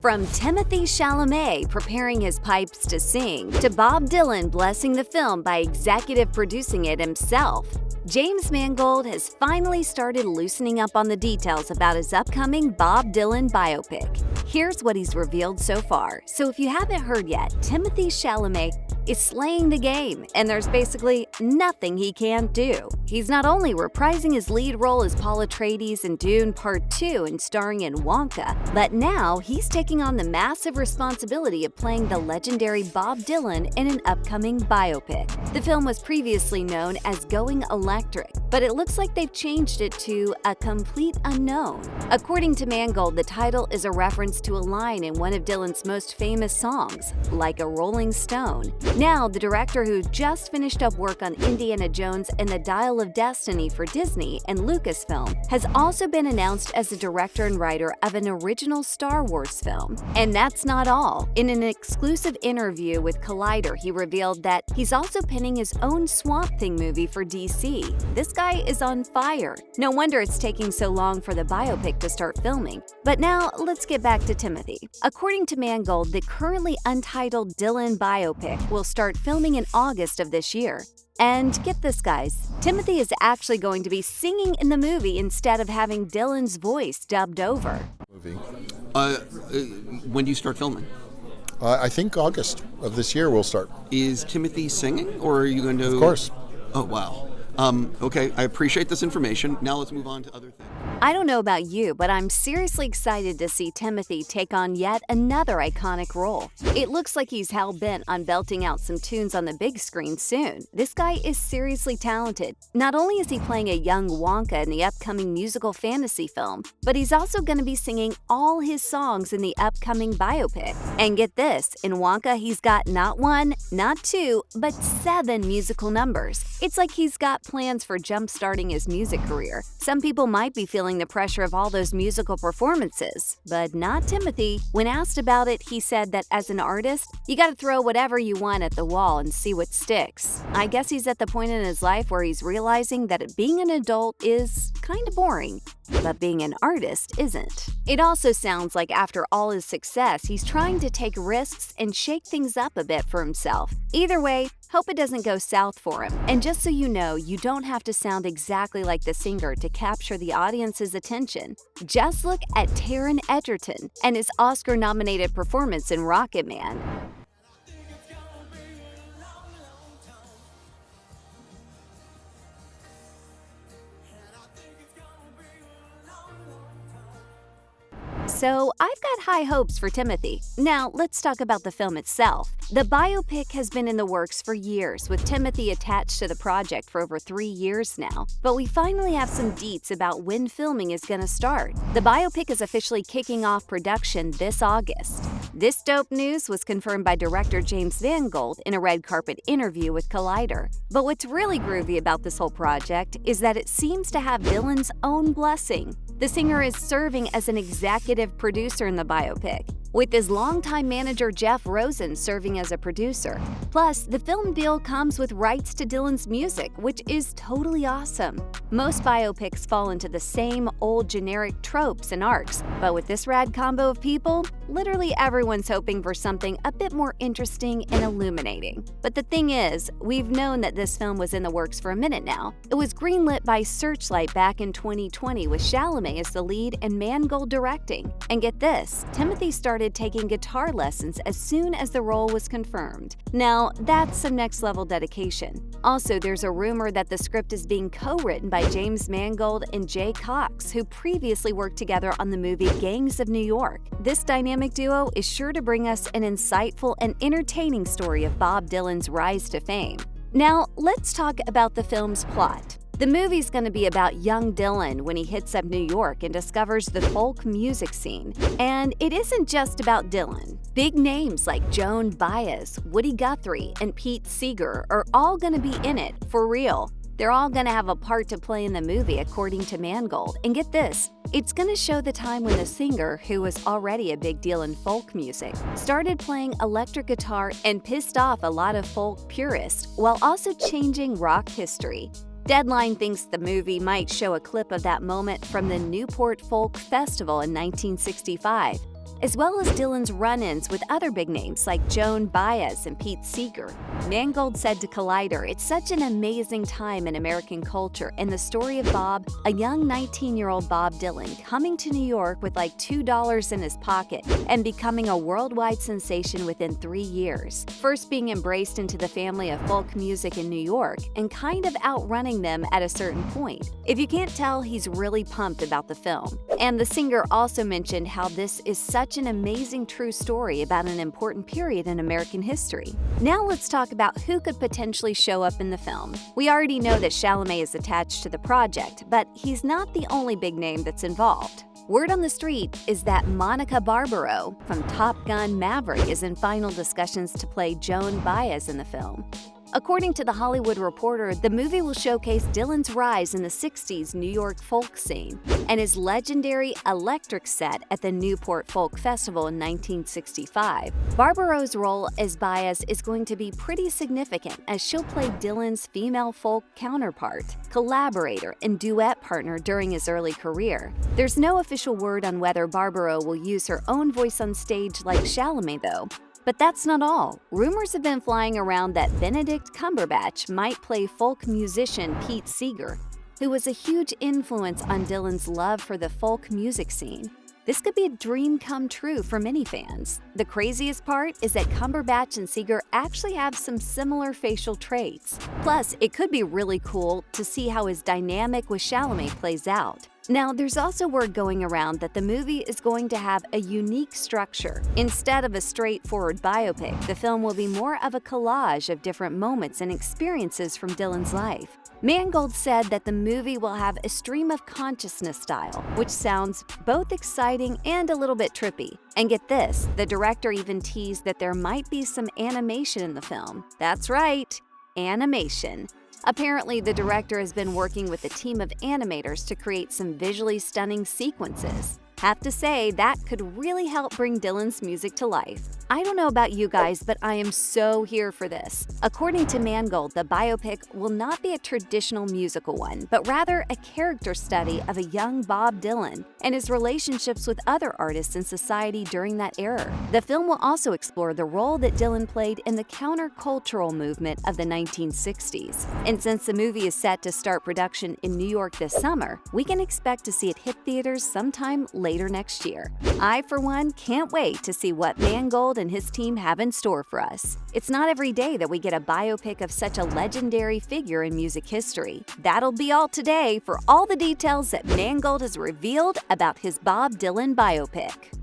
From Timothee Chalamet preparing his pipes to sing, to Bob Dylan blessing the film by executive producing it himself, James Mangold has finally started loosening up on the details about his upcoming Bob Dylan biopic. Here's what he's revealed so far. So if you haven't heard yet, Timothee Chalamet is slaying the game, and there's basically nothing he can't do. He's not only reprising his lead role as Paul Atreides in Dune Part 2 and starring in Wonka, but now he's taking on the massive responsibility of playing the legendary Bob Dylan in an upcoming biopic. The film was previously known as Going Electric, but it looks like they've changed it to A Complete Unknown. According to Mangold, the title is a reference to a line in one of Dylan's most famous songs, Like a Rolling Stone. Now, the director who just finished up work on Indiana Jones and the Dial of Destiny for Disney and Lucasfilm has also been announced as the director and writer of an original Star Wars film. And that's not all. In an exclusive interview with Collider, he revealed that he's also penning his own Swamp Thing movie for DC. This guy is on fire. No wonder it's taking so long for the biopic to start filming. But now, let's get back to Timothee. According to Mangold, the currently untitled Dylan biopic will start filming in August of this year. And get this, guys, Timothee is actually going to be singing in the movie instead of having Dylan's voice dubbed over. When do you start filming? I think August of this year we'll start. Is Timothee singing, or are you going to... Of course. Oh, wow. Okay, I appreciate this information. Now let's move on to other things. I don't know about you, but I'm seriously excited to see Timothee take on yet another iconic role. It looks like he's hell-bent on belting out some tunes on the big screen soon. This guy is seriously talented. Not only is he playing a young Wonka in the upcoming musical fantasy film, but he's also going to be singing all his songs in the upcoming biopic. And get this, in Wonka he's got not one, not two, but 7 musical numbers. It's like he's got plans for jump-starting his music career. Some people might be feeling the pressure of all those musical performances, but not Timothee. When asked about it, he said that as an artist, you gotta throw whatever you want at the wall and see what sticks. I guess he's at the point in his life where he's realizing that being an adult is kinda boring, but being an artist isn't. It also sounds like after all his success, he's trying to take risks and shake things up a bit for himself. Either way, hope it doesn't go south for him. And just so you know, you don't have to sound exactly like the singer to capture the audience's attention. Just look at Taron Egerton and his Oscar-nominated performance in Rocket Man. So I've got high hopes for Timothee. Now, let's talk about the film itself. The biopic has been in the works for years, with Timothee attached to the project for over 3 years now. But we finally have some deets about when filming is gonna start. The biopic is officially kicking off production this August. This dope news was confirmed by director James Mangold in a red carpet interview with Collider. But what's really groovy about this whole project is that it seems to have Dylan's own blessing. The singer is serving as an executive producer in the biopic, with his longtime manager Jeff Rosen serving as a producer. Plus, the film deal comes with rights to Dylan's music, which is totally awesome. Most biopics fall into the same old generic tropes and arcs, but with this rad combo of people, literally everyone's hoping for something a bit more interesting and illuminating. But the thing is, we've known that this film was in the works for a minute now. It was greenlit by Searchlight back in 2020 with Chalamet as the lead and Mangold directing. And get this, Timothee started taking guitar lessons as soon as the role was confirmed. Now, that's some next-level dedication. Also, there's a rumor that the script is being co-written by James Mangold and Jay Cox, who previously worked together on the movie Gangs of New York. This dynamic duo is sure to bring us an insightful and entertaining story of Bob Dylan's rise to fame. Now, let's talk about the film's plot. The movie's going to be about young Dylan when he hits up New York and discovers the folk music scene. And it isn't just about Dylan. Big names like Joan Baez, Woody Guthrie, and Pete Seeger are all going to be in it, for real. They're all going to have a part to play in the movie, according to Mangold. And get this, it's going to show the time when the singer, who was already a big deal in folk music, started playing electric guitar and pissed off a lot of folk purists, while also changing rock history. Deadline thinks the movie might show a clip of that moment from the Newport Folk Festival in 1965. as well as Dylan's run-ins with other big names like Joan Baez and Pete Seeger. Mangold said to Collider, "It's such an amazing time in American culture, and the story of Bob, a young 19-year-old Bob Dylan, coming to New York with like $2 in his pocket and becoming a worldwide sensation within 3 years, first being embraced into the family of folk music in New York and kind of outrunning them at a certain point." If you can't tell, he's really pumped about the film. And the singer also mentioned how this is such an amazing true story about an important period in American history. Now let's talk about who could potentially show up in the film. We already know that Chalamet is attached to the project, but he's not the only big name that's involved. Word on the street is that Monica Barbaro from Top Gun: Maverick is in final discussions to play Joan Baez in the film. According to The Hollywood Reporter, the movie will showcase Dylan's rise in the 60s New York folk scene and his legendary electric set at the Newport Folk Festival in 1965. Barbaro's role as Baez is going to be pretty significant, as she'll play Dylan's female folk counterpart, collaborator, and duet partner during his early career. There's no official word on whether Barbaro will use her own voice on stage like Chalamet, though. But that's not all. Rumors have been flying around that Benedict Cumberbatch might play folk musician Pete Seeger, who was a huge influence on Dylan's love for the folk music scene. This could be a dream come true for many fans. The craziest part is that Cumberbatch and Seeger actually have some similar facial traits. Plus, it could be really cool to see how his dynamic with Chalamet plays out. Now, there's also word going around that the movie is going to have a unique structure. Instead of a straightforward biopic, the film will be more of a collage of different moments and experiences from Dylan's life. Mangold said that the movie will have a stream of consciousness style, which sounds both exciting and a little bit trippy. And get this, the director even teased that there might be some animation in the film. That's right, animation. Apparently, the director has been working with a team of animators to create some visually stunning sequences. Have to say, that could really help bring Dylan's music to life. I don't know about you guys, but I am so here for this. According to Mangold, the biopic will not be a traditional musical one, but rather a character study of a young Bob Dylan and his relationships with other artists in society during that era. The film will also explore the role that Dylan played in the countercultural movement of the 1960s. And since the movie is set to start production in New York this summer, we can expect to see it hit theaters sometime later next year. I, for one, can't wait to see what Mangold and his team have in store for us. It's not every day that we get a biopic of such a legendary figure in music history. That'll be all today for all the details that Mangold has revealed about his Bob Dylan biopic.